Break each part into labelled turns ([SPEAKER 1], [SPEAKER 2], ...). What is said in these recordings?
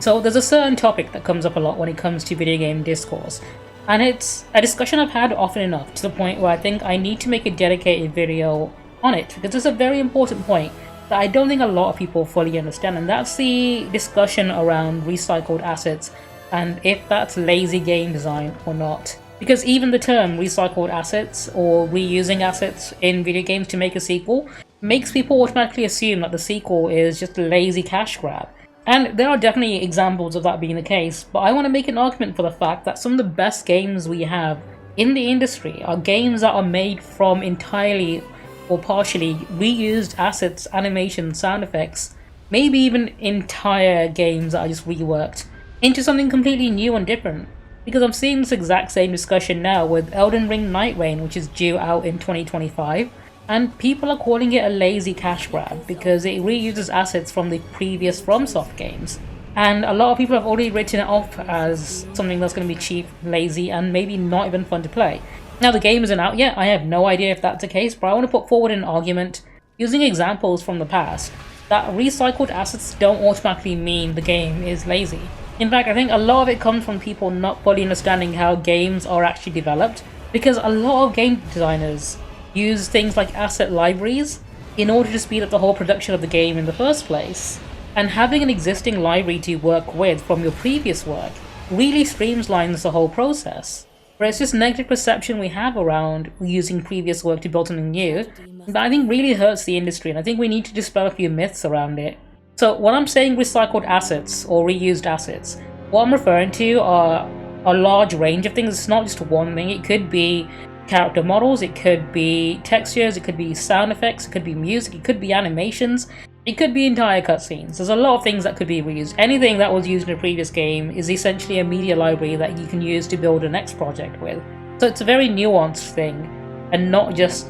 [SPEAKER 1] So there's a certain topic that comes up a lot when it comes to video game discourse, and it's a discussion I've had often enough to the point where I think I need to make a dedicated video on it, because it's a very important point that I don't think a lot of people fully understand, and that's the discussion around recycled assets and if that's lazy game design or not. Because even the term recycled assets or reusing assets in video games to make a sequel makes people automatically assume that the sequel is just a lazy cash grab. And there are definitely examples of that being the case, but I want to make an argument for the fact that some of the best games we have in the industry are games that are made from entirely or partially reused assets, animation, sound effects, maybe even entire games that are just reworked into something completely new and different. Because I'm seeing this exact same discussion now with Elden Ring Night Reign, which is due out in 2025, and people are calling it a lazy cash grab because it reuses assets from the previous FromSoft games. And a lot of people have already written it off as something that's going to be cheap, lazy, and maybe not even fun to play. Now, the game isn't out yet, I have no idea if that's the case, but I want to put forward an argument using examples from the past that recycled assets don't automatically mean the game is lazy. In fact, I think a lot of it comes from people not fully understanding how games are actually developed, because a lot of game designers use things like asset libraries in order to speed up the whole production of the game in the first place. And having an existing library to work with from your previous work really streamlines the whole process. But it's just negative perception we have around using previous work to build something new that I think really hurts the industry, and I think we need to dispel a few myths around it. So when I'm saying recycled assets or reused assets, what I'm referring to are a large range of things. It's not just one thing. It could be character models, it could be textures, it could be sound effects, it could be music, it could be animations, it could be entire cutscenes. There's a lot of things that could be reused. Anything that was used in a previous game is essentially a media library that you can use to build the next project with. So it's a very nuanced thing, and not just,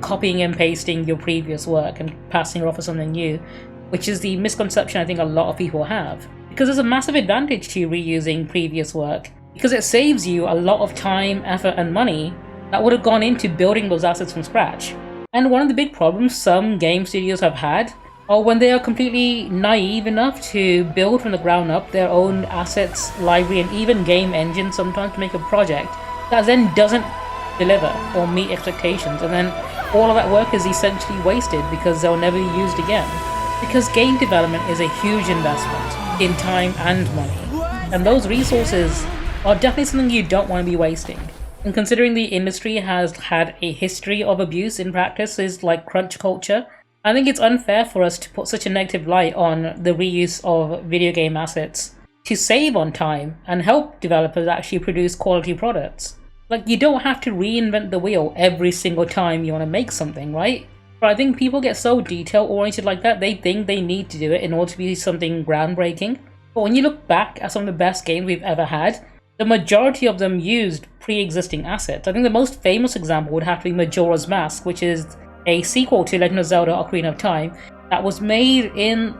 [SPEAKER 1] copying and pasting your previous work and passing it off as something new, which is the misconception I think a lot of people have. Because there's a massive advantage to reusing previous work, because it saves you a lot of time, effort, and money that would have gone into building those assets from scratch. And one of the big problems some game studios have had are when they are completely naive enough to build from the ground up their own assets, library, and even game engine sometimes to make a project that then doesn't deliver or meet expectations, and then all of that work is essentially wasted because they'll never be used again. Because game development is a huge investment in time and money, and those resources are definitely something you don't want to be wasting. And considering the industry has had a history of abuse in practices like crunch culture, I think it's unfair for us to put such a negative light on the reuse of video game assets to save on time and help developers actually produce quality products. Like, you don't have to reinvent the wheel every single time you want to make something, right? But I think people get so detail-oriented like that, they think they need to do it in order to be something groundbreaking. But when you look back at some of the best games we've ever had, the majority of them used pre-existing assets. I think the most famous example would have to be Majora's Mask, which is a sequel to Legend of Zelda Ocarina of Time that was made in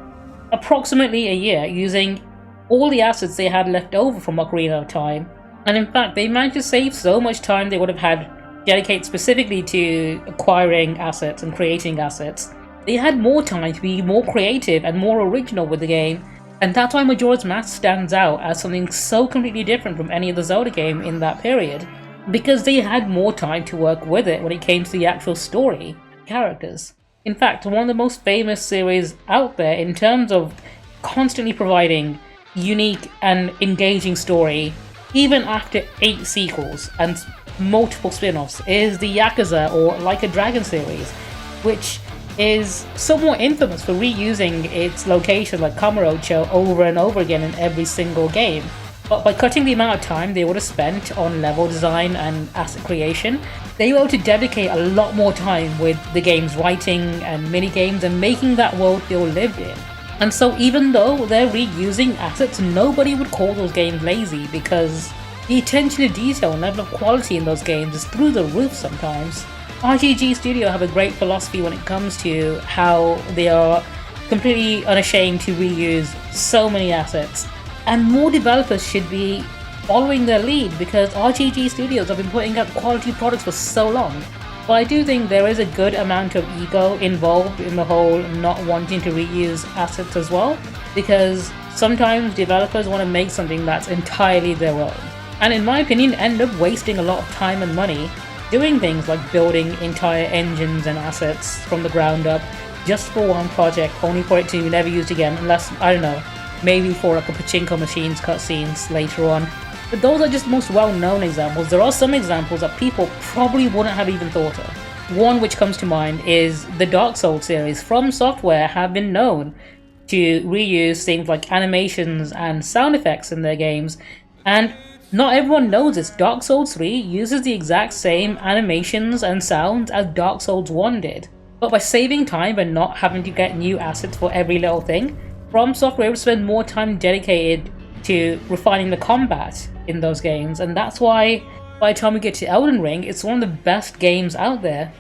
[SPEAKER 1] approximately a year using all the assets they had left over from Ocarina of Time. And in fact, they managed to save so much time they would have had dedicated specifically to acquiring assets and creating assets. They had more time to be more creative and more original with the game, and that's why Majora's Mask stands out as something so completely different from any other Zelda game in that period, because they had more time to work with it when it came to the actual story, characters. In fact, one of the most famous series out there in terms of constantly providing unique and engaging story, even after 8 sequels and multiple spin-offs, is the Yakuza or Like a Dragon series, which is somewhat infamous for reusing its location like Kamurocho over and over again in every single game. But by cutting the amount of time they would have spent on level design and asset creation, they were able to dedicate a lot more time with the game's writing and mini-games and making that world feel lived in. And so even though they're reusing assets, nobody would call those games lazy, because the attention to detail and level of quality in those games is through the roof sometimes. RGG Studio have a great philosophy when it comes to how they are completely unashamed to reuse so many assets. And more developers should be following their lead, because RGG Studios have been putting out quality products for so long. But I do think there is a good amount of ego involved in the whole not wanting to reuse assets as well, because sometimes developers want to make something that's entirely their own, and in my opinion end up wasting a lot of time and money doing things like building entire engines and assets from the ground up just for one project, only for it to be never used again unless, I don't know, maybe for like a pachinko machine's cutscenes later on. But those are just most well-known examples. There are some examples that people probably wouldn't have even thought of. One which comes to mind is the Dark Souls series. From Software have been known to reuse things like animations and sound effects in their games, and not everyone knows this. Dark Souls 3 uses the exact same animations and sounds as Dark Souls 1 did. But by saving time and not having to get new assets for every little thing, From Software would spend more time dedicated to refining the combat in those games, and that's why by the time we get to Elden Ring, it's one of the best games out there.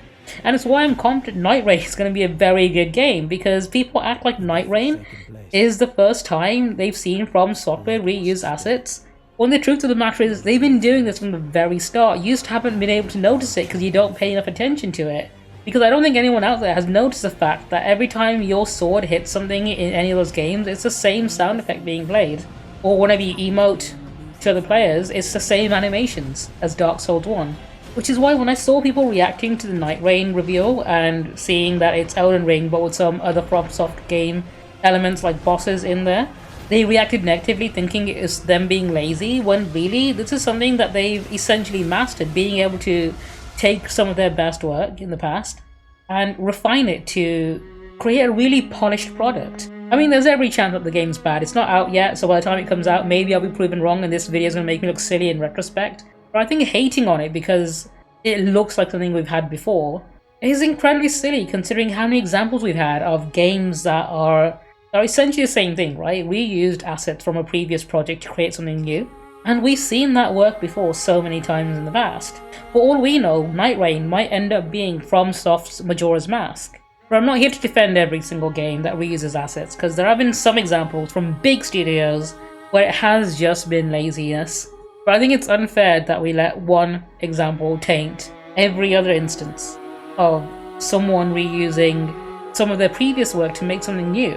[SPEAKER 1] And it's why I'm confident Night Rain is going to be a very good game, because people act like Night Rain is the first time they've seen From Software reuse assets, when the truth of the matter is they've been doing this from the very start. You just haven't been able to notice it because you don't pay enough attention to it. Because I don't think anyone out there has noticed the fact that every time your sword hits something in any of those games, it's the same sound effect being played. Or whenever you emote to other players, it's the same animations as Dark Souls 1. Which is why when I saw people reacting to the Night Rain reveal and seeing that it's Elden Ring but with some other FromSoft game elements like bosses in there, they reacted negatively thinking it was them being lazy, when really this is something that they've essentially mastered, being able to take some of their best work in the past and refine it to create a really polished product. I mean, there's every chance that the game's bad. It's not out yet, so by the time it comes out, maybe I'll be proven wrong and this video is going to make me look silly in retrospect. But I think hating on it because it looks like something we've had before is incredibly silly, considering how many examples we've had of games that are essentially the same thing, right? Reused assets from a previous project to create something new. And we've seen that work before so many times in the past. For all we know, Night Rain might end up being FromSoft's Majora's Mask. But I'm not here to defend every single game that reuses assets, because there have been some examples from big studios where it has just been laziness. But I think it's unfair that we let one example taint every other instance of someone reusing some of their previous work to make something new.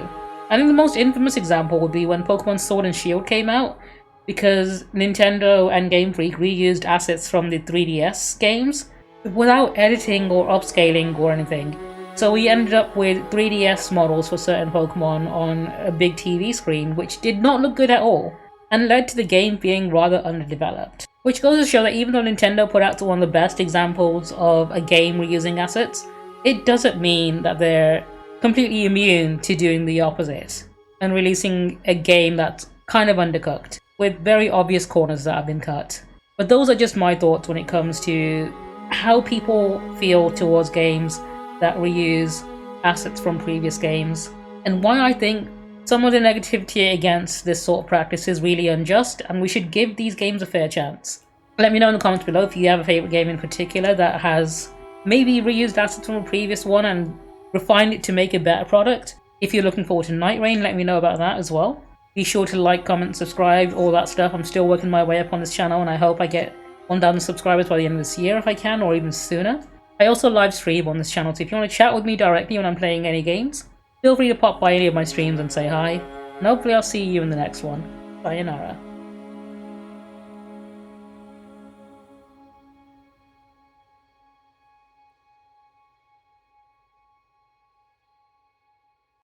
[SPEAKER 1] I think the most infamous example would be when Pokemon Sword and Shield came out, because Nintendo and Game Freak reused assets from the 3DS games without editing or upscaling or anything. So we ended up with 3DS models for certain Pokemon on a big TV screen, which did not look good at all, and led to the game being rather underdeveloped. Which goes to show that even though Nintendo put out one of the best examples of a game reusing assets, it doesn't mean that they're completely immune to doing the opposite and releasing a game that's kind of undercooked, with very obvious corners that have been cut. But those are just my thoughts when it comes to how people feel towards games that reuse assets from previous games, and why I think some of the negativity against this sort of practice is really unjust, and we should give these games a fair chance. Let me know in the comments below if you have a favourite game in particular that has maybe reused assets from a previous one and refined it to make a better product. If you're looking forward to Night Rain, let me know about that as well. Be sure to like, comment, subscribe, all that stuff. I'm still working my way up on this channel, and I hope I get 1,000 subscribers by the end of this year if I can, or even sooner. I also live stream on this channel, so if you want to chat with me directly when I'm playing any games, feel free to pop by any of my streams and say hi, and hopefully I'll see you in the next one. Sayonara.